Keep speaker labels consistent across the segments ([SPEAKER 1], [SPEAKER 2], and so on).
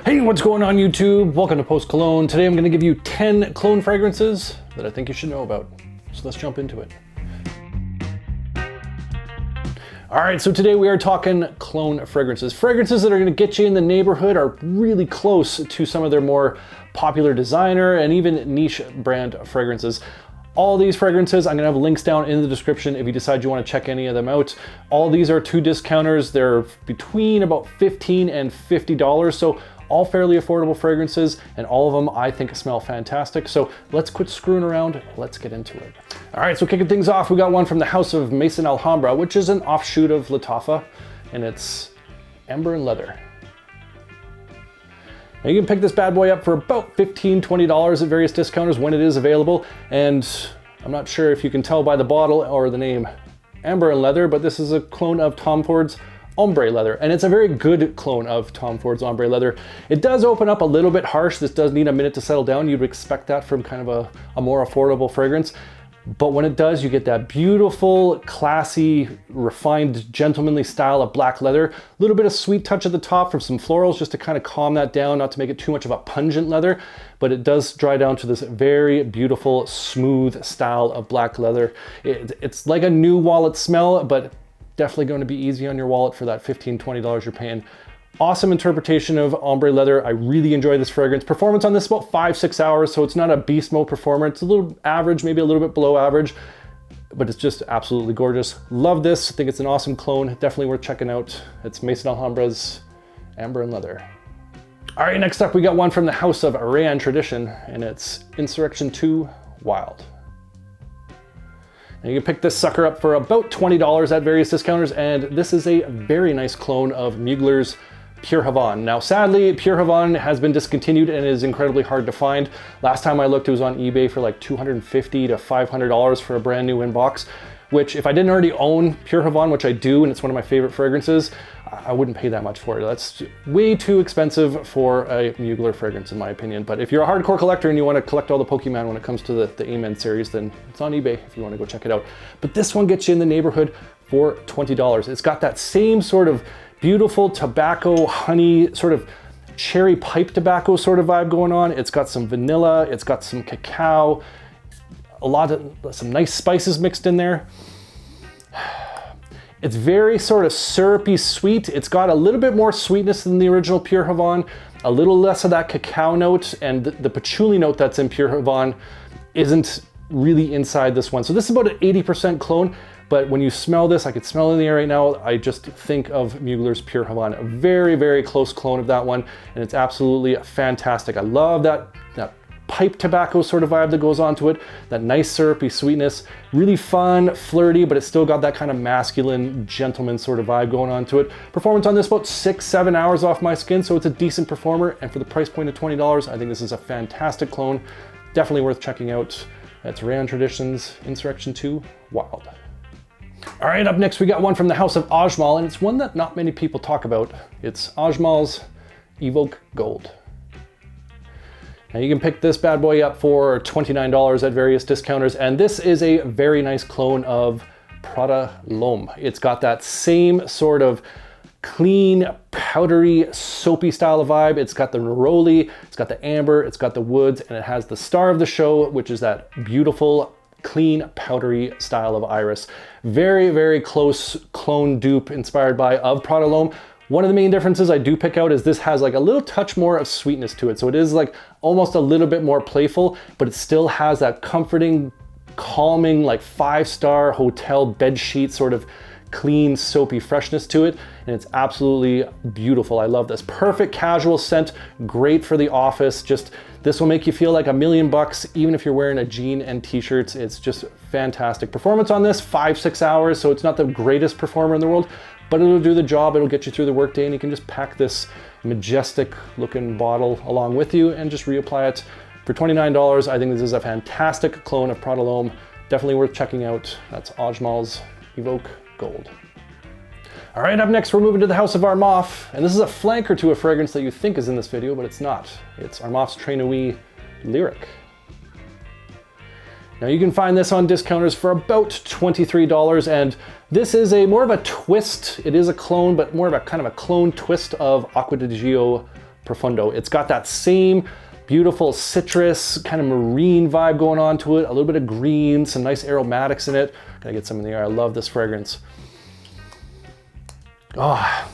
[SPEAKER 1] Hey, what's going on YouTube? Welcome to Post Cologne. Today I'm going to give you 10 cologne fragrances that I think you should know about. So let's jump into it. All right, so today we are talking cologne fragrances. Fragrances that are going to get you in the neighborhood, are really close to some of their more popular designer and even niche brand fragrances. All these fragrances, I'm gonna have links down in the description if you decide you wanna check any of them out. All these are two discounters. They're between about $15 and $50, so all fairly affordable fragrances, and all of them I think smell fantastic. So let's quit screwing around, let's get into it. All right, so kicking things off, we got one from the house of Maison Alhambra, which is an offshoot of Lattafa, and it's Amber and Leather. Now you can pick this bad boy up for about $15, $20 at various discounters when it is available. And I'm not sure if you can tell by the bottle or the name Amber and Leather, but this is a clone of Tom Ford's Ombre Leather. And it's a very good clone of Tom Ford's Ombre Leather. It does open up a little bit harsh. This does need a minute to settle down. You'd expect that from kind of a more affordable fragrance. But when it does, you get that beautiful, classy, refined, gentlemanly style of black leather. A little bit of sweet touch at the top from some florals just to kind of calm that down, not to make it too much of a pungent leather, but it does dry down to this very beautiful, smooth style of black leather. It's like a new wallet smell, but definitely going to be easy on your wallet for that $15, $20 you're paying. Awesome interpretation of Ombre Leather. I really enjoy this fragrance. Performance on this is about 5-6 hours, so it's not a beast mode performer. It's a little average, maybe a little bit below average, but it's just absolutely gorgeous. Love this. I think it's an awesome clone. Definitely worth checking out. It's Maison Alhambra's Amber and Leather. All right, next up we got one from the house of Rayan Tradition, and it's Insurrection 2 Wild. Now you can pick this sucker up for about $20 at various discounters, and this is a very nice clone of Mugler's Pure Havane. Now, sadly, Pure Havane has been discontinued and is incredibly hard to find. Last time I looked, it was on eBay for like $250 to $500 for a brand new inbox, which if I didn't already own Pure Havane, which I do, and it's one of my favorite fragrances, I wouldn't pay that much for it. That's way too expensive for a Mugler fragrance, in my opinion. But if you're a hardcore collector and you want to collect all the Pokemon when it comes to the Amen series, then it's on eBay if you want to go check it out. But this one gets you in the neighborhood for $20. It's got that same sort of beautiful tobacco, honey, sort of cherry pipe tobacco sort of vibe going on. It's got some vanilla, it's got some cacao, some nice spices mixed in there. It's very sort of syrupy sweet. It's got a little bit more sweetness than the original Pure Havane, a little less of that cacao note, and the patchouli note that's in Pure Havane isn't really inside this one. So this is about an 80% clone, but when you smell this, I could smell it in the air right now, I just think of Mugler's Pure Havane. A very, very close clone of that one, and it's absolutely fantastic. I love that pipe tobacco sort of vibe that goes onto it, that nice syrupy sweetness, really fun, flirty, but it's still got that kind of masculine, gentleman sort of vibe going onto it. Performance on this about 6-7 hours off my skin, so it's a decent performer, and for the price point of $20, I think this is a fantastic clone. Definitely worth checking out. That's Rayan Tradition's Insurrection 2 Wild. All right, up next we got one from the house of Ajmal, and it's one that not many people talk about. It's Ajmal's Evoke Gold. Now you can pick this bad boy up for $29 at various discounters, and this is a very nice clone of Prada L'Homme. It's got that same sort of clean, powdery, soapy style of vibe. It's got the neroli, it's got the amber, it's got the woods, and it has the star of the show, which is that beautiful, clean, powdery style of iris. Very, very close clone dupe inspired by of Prada L'Homme. One of the main differences I do pick out is this has like a little touch more of sweetness to it. So it is like almost a little bit more playful, but it still has that comforting, calming, like 5-star hotel bed sheet sort of clean, soapy freshness to it. And it's absolutely beautiful. I love this. Perfect casual scent, great for the office. Just, this will make you feel like $1 million bucks, even if you're wearing a jean and t-shirts. It's just fantastic. Performance on this, 5-6 hours. So it's not the greatest performer in the world, but it'll do the job. It'll get you through the workday, and you can just pack this majestic looking bottle along with you and just reapply it. For $29, I think this is a fantastic clone of Prada L'Homme. Definitely worth checking out. That's Ajmal's Evoke Gold. All right, up next we're moving to the house of Armaf, and this is a flanker to a fragrance that you think is in this video, but it's not. It's Armaf's Très Nuit Lyric. Now you can find this on discounters for about $23, and this is a more of a twist. It is a clone, but more of a kind of a clone twist of Aqua di Gio Profondo. It's got that same beautiful citrus, kind of marine vibe going on to it, a little bit of green, some nice aromatics in it. Gotta get some in the air. I love this fragrance. Oh,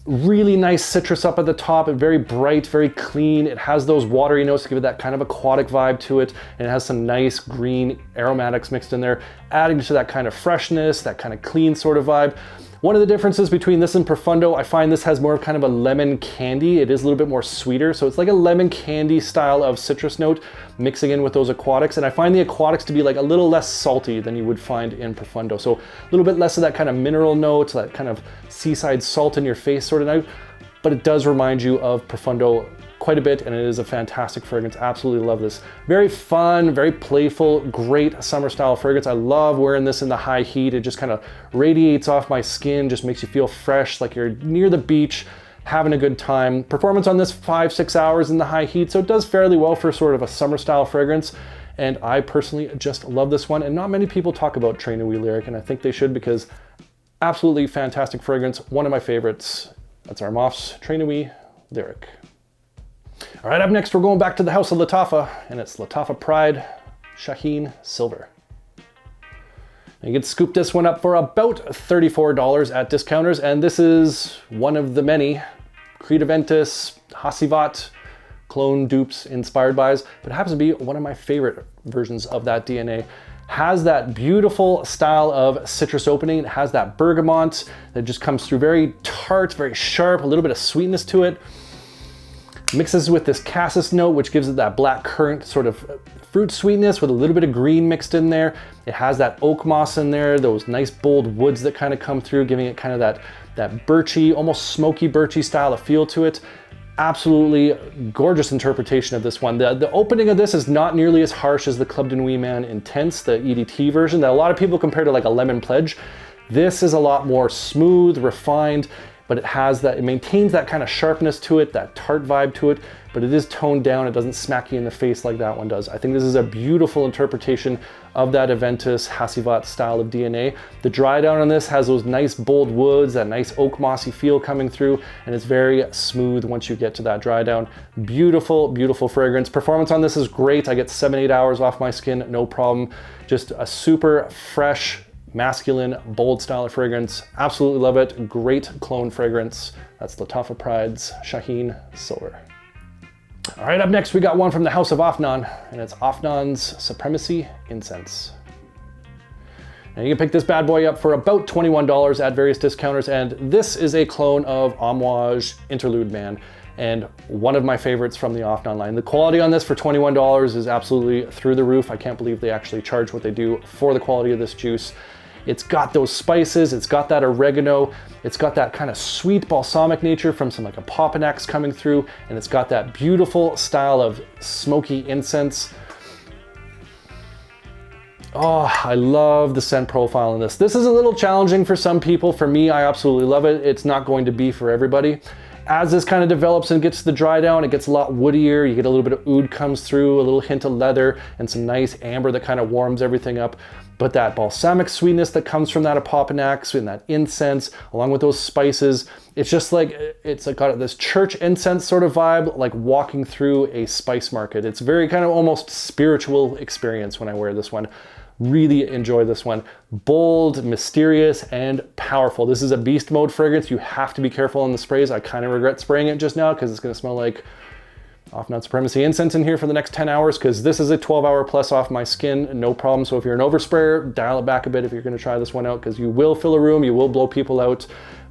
[SPEAKER 1] really nice citrus up at the top, and very bright, very clean. It has those watery notes to give it that kind of aquatic vibe to it, and it has some nice green aromatics mixed in there, adding to that kind of freshness, that kind of clean sort of vibe. One of the differences between this and Profondo, I find this has more of kind of a lemon candy. It is a little bit more sweeter, so it's like a lemon candy style of citrus note mixing in with those aquatics, and I find the aquatics to be like a little less salty than you would find in Profondo. So a little bit less of that kind of mineral note, that kind of seaside salt in your face sort of note, but it does remind you of Profondo quite a bit, and it is a fantastic fragrance. Absolutely love this. Very fun, very playful, great summer style fragrance. I love wearing this in the high heat. It just kind of radiates off my skin, just makes you feel fresh, like you're near the beach, having a good time. Performance on this 5-6 hours in the high heat, so it does fairly well for sort of a summer style fragrance. And I personally just love this one, and not many people talk about Train Nuit Lyric, and I think they should, because absolutely fantastic fragrance. One of my favorites. That's Armaf's Train Nuit Lyric. All right, up next, we're going back to the house of Lattafa, and it's Lattafa Pride Shaheen Silver. And you can scoop this one up for about $34 at discounters, and this is one of the many Creed Aventus, Hasivat, clone dupes inspired bys, but it happens to be one of my favorite versions of that DNA. Has that beautiful style of citrus opening. It has that bergamot that just comes through very tart, very sharp, a little bit of sweetness to it. Mixes with this cassis note, which gives it that black currant sort of fruit sweetness with a little bit of green mixed in there. It has that oak moss in there, those nice bold woods that kind of come through, giving it kind of that birchy, almost smoky birchy style of feel to it. Absolutely gorgeous interpretation of this one. The opening of this is not nearly as harsh as the Club de Nuit Man Intense, the EDT version that a lot of people compare to like a Lemon Pledge. This is a lot more smooth, refined, but it maintains that kind of sharpness to it, that tart vibe to it, but it is toned down. It doesn't smack you in the face like that one does. I think this is a beautiful interpretation of that Aventus Hasivat style of DNA. The dry down on this has those nice bold woods, that nice oak mossy feel coming through, and it's very smooth once you get to that dry down. Beautiful, beautiful fragrance. Performance on this is great. I get 7-8 hours off my skin, no problem. Just a super fresh, masculine, bold style of fragrance. Absolutely love it. Great clone fragrance. That's Lattafa Pride's Shaheen Silver. All right, up next we got one from the House of Afnan, and it's Afnan's Supremacy Incense. Now you can pick this bad boy up for about $21 at various discounters, and this is a clone of Amouage Interlude Man, and one of my favorites from the Afnan line. The quality on this for $21 is absolutely through the roof. I can't believe they actually charge what they do for the quality of this juice. It's got those spices, it's got that oregano, it's got that kind of sweet balsamic nature from some like a Popinax coming through, and it's got that beautiful style of smoky incense. Oh, I love the scent profile in this. This is a little challenging for some people. For me, I absolutely love it. It's not going to be for everybody. As this kind of develops and gets to the dry down, it gets a lot woodier. You get a little bit of oud comes through, a little hint of leather, and some nice amber that kind of warms everything up. But that balsamic sweetness that comes from that Apopanax and that incense, along with those spices, it's just like, it's like got this church incense sort of vibe, like walking through a spice market. It's very kind of almost spiritual experience when I wear this one. Really enjoy this one. Bold, mysterious, and powerful. This is a beast mode fragrance. You have to be careful on the sprays. I kind of regret spraying it just now because it's going to smell like Afnan Supremacy incense in here for the next 10 hours because this is a 12-hour plus off my skin, no problem. So if you're an oversprayer, dial it back a bit if you're going to try this one out because you will fill a room, you will blow people out,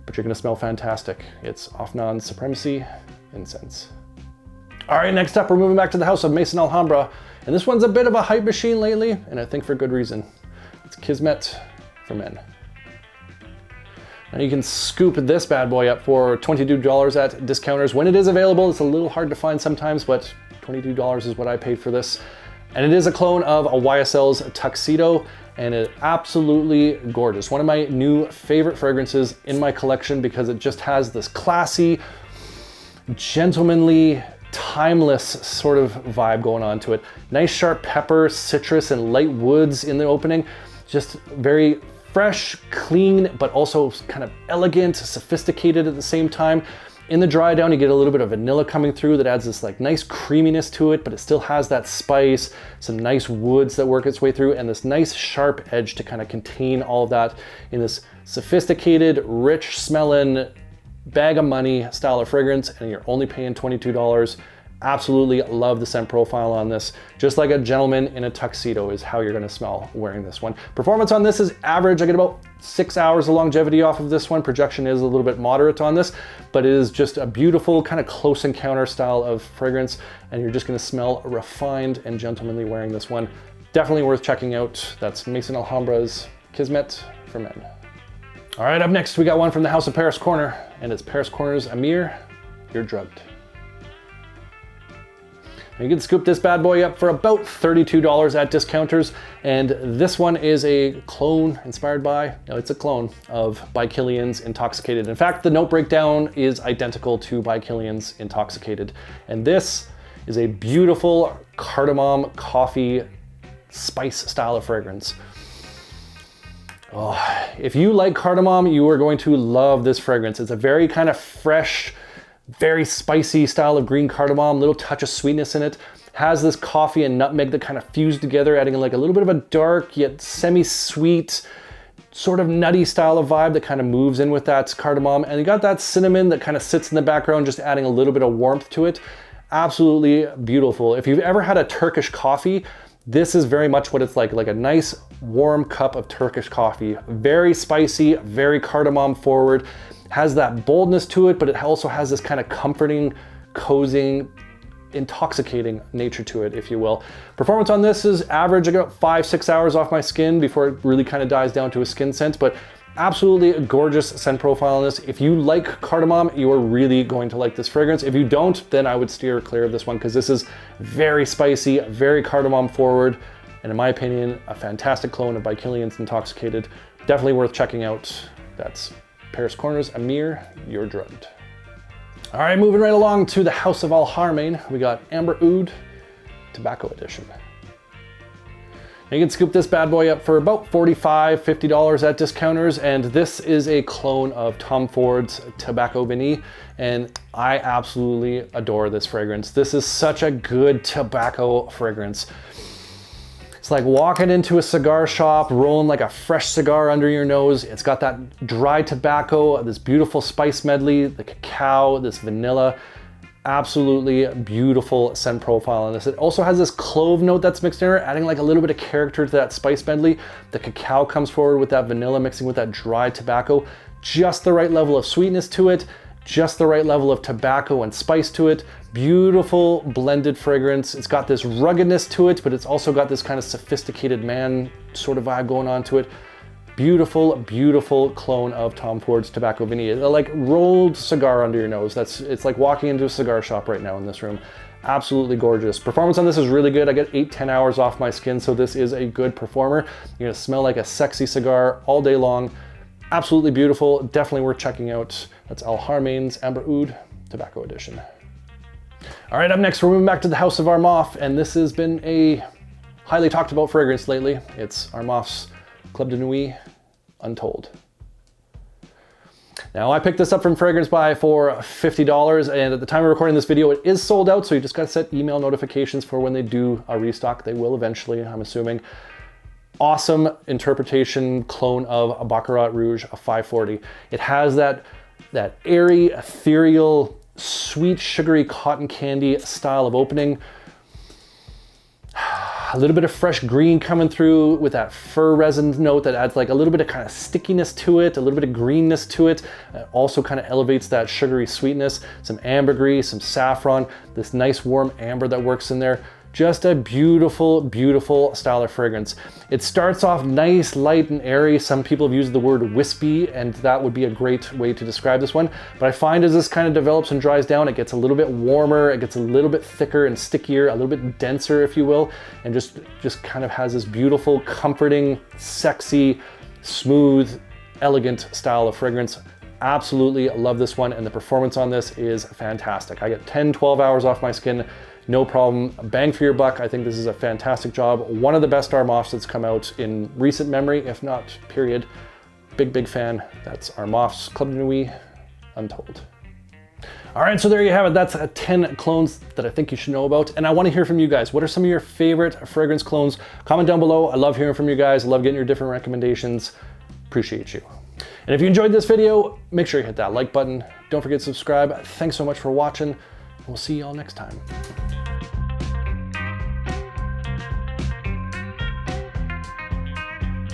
[SPEAKER 1] but you're going to smell fantastic. It's Afnan Supremacy incense. All right, next up, we're moving back to the House of Maison Alhambra. And this one's a bit of a hype machine lately, and I think for good reason. It's Kismet for Men. Now you can scoop this bad boy up for $22 at discounters. When it is available, it's a little hard to find sometimes, but $22 is what I paid for this. And it is a clone of a YSL's Tuxedo, and it's absolutely gorgeous. One of my new favorite fragrances in my collection because it just has this classy, gentlemanly, timeless sort of vibe going on to it. Nice sharp pepper, citrus, and light woods in the opening. Just very fresh, clean, but also kind of elegant, sophisticated at the same time. In the dry down, you get a little bit of vanilla coming through that adds this like nice creaminess to it, but it still has that spice, some nice woods that work its way through, and this nice sharp edge to kind of contain all of that in this sophisticated, rich smelling, bag of money style of fragrance, and you're only paying $22. Absolutely love the scent profile on this. Just like a gentleman in a tuxedo is how you're gonna smell wearing this one. Performance on this is average. I get about 6 hours of longevity off of this one. Projection is a little bit moderate on this, but it is just a beautiful kind of close encounter style of fragrance, and you're just gonna smell refined and gentlemanly wearing this one. Definitely worth checking out. That's Maison Alhambra's Kismet for Men. All right, up next, we got one from the House of Paris Corner, and it's Paris Corner's Amir, You're Drugged. You can scoop this bad boy up for about $32 at discounters, and this one is a clone inspired by, no, it's a clone of by Kilian's Intoxicated. In fact, the note breakdown is identical to by Kilian's Intoxicated, and this is a beautiful cardamom coffee spice style of fragrance. Oh, if you like cardamom, you are going to love this fragrance. It's a very kind of fresh, very spicy style of green cardamom, little touch of sweetness in it. Has this coffee and nutmeg that kind of fuse together, adding like a little bit of a dark yet semi-sweet, sort of nutty style of vibe that kind of moves in with that cardamom. And you got that cinnamon that kind of sits in the background, just adding a little bit of warmth to it. Absolutely beautiful. If you've ever had a Turkish coffee, this is very much what it's like a nice warm cup of Turkish coffee. Very spicy, very cardamom forward. Has that boldness to it, but it also has this kind of comforting, cozying, intoxicating nature to it, if you will. Performance on this is average. I got 5-6 hours off my skin before it really kind of dies down to a skin scent, but absolutely a gorgeous scent profile on this. If you like cardamom, you are really going to like this fragrance. If you don't, then I would steer clear of this one, because this is very spicy, very cardamom forward, and in my opinion, a fantastic clone of by Kilian's Intoxicated. Definitely worth checking out. That's Paris Corner's Amir, You're Drugged. All right, moving right along to the House of Al Haramain, we got Amber Oud Tobacco Edition. You can scoop this bad boy up for about $45, $50 at discounters, and this is a clone of Tom Ford's Tobacco Vanille, and I absolutely adore this fragrance. This is such a good tobacco fragrance. It's like walking into a cigar shop, rolling like a fresh cigar under your nose. It's got that dry tobacco, this beautiful spice medley, the cacao, this vanilla. Absolutely beautiful scent profile on this. It also has this clove note that's mixed in there, adding like a little bit of character to that spice medley. The cacao comes forward with that vanilla mixing with that dry tobacco. Just the right level of sweetness to it, just the right level of tobacco and spice to it. Beautiful blended fragrance. It's got this ruggedness to it, but it's also got this kind of sophisticated man sort of vibe going on to it. Beautiful, beautiful clone of Tom Ford's Tobacco Vanille. Like rolled cigar under your nose. It's like walking into a cigar shop right now in this room. Absolutely gorgeous. Performance on this is really good. I get 8-10 hours off my skin, so this is a good performer. You're gonna smell like a sexy cigar all day long. Absolutely beautiful. Definitely worth checking out. That's Al Haramain's Amber Oud Tobacco Edition. All right, up next, we're moving back to the House of Armaf, and this has been a highly talked about fragrance lately. It's Armaf's Club de Nuit Untold. Now, I picked this up from Fragrance Buy for $50, and at the time of recording this video, it is sold out, so you just gotta set email notifications for when they do a restock. They will eventually, I'm assuming. Awesome interpretation clone of Baccarat Rouge, a 540. It has that airy, ethereal, sweet, sugary cotton candy style of opening. A little bit of fresh green coming through with that fir resin note that adds like a little bit of kind of stickiness to it, a little bit of greenness to it. It also kind of elevates that sugary sweetness. Some ambergris, some saffron, this nice warm amber that works in there. Just a beautiful, beautiful style of fragrance. It starts off nice, light, and airy. Some people have used the word wispy, and that would be a great way to describe this one. But I find as this kind of develops and dries down, it gets a little bit warmer, it gets a little bit thicker and stickier, a little bit denser, if you will, and just kind of has this beautiful, comforting, sexy, smooth, elegant style of fragrance. Absolutely love this one, and the performance on this is fantastic. I get 10-12 hours off my skin. No problem, bang for your buck. I think this is a fantastic job. One of the best Armafs that's come out in recent memory, if not period. Big, big fan. That's Armaf's Club de Nuit Untold. All right, so there you have it. That's 10 clones that I think you should know about. And I want to hear from you guys. What are some of your favorite fragrance clones? Comment down below. I love hearing from you guys. I love getting your different recommendations. Appreciate you. And if you enjoyed this video, make sure you hit that like button. Don't forget to subscribe. Thanks so much for watching. We'll see y'all next time.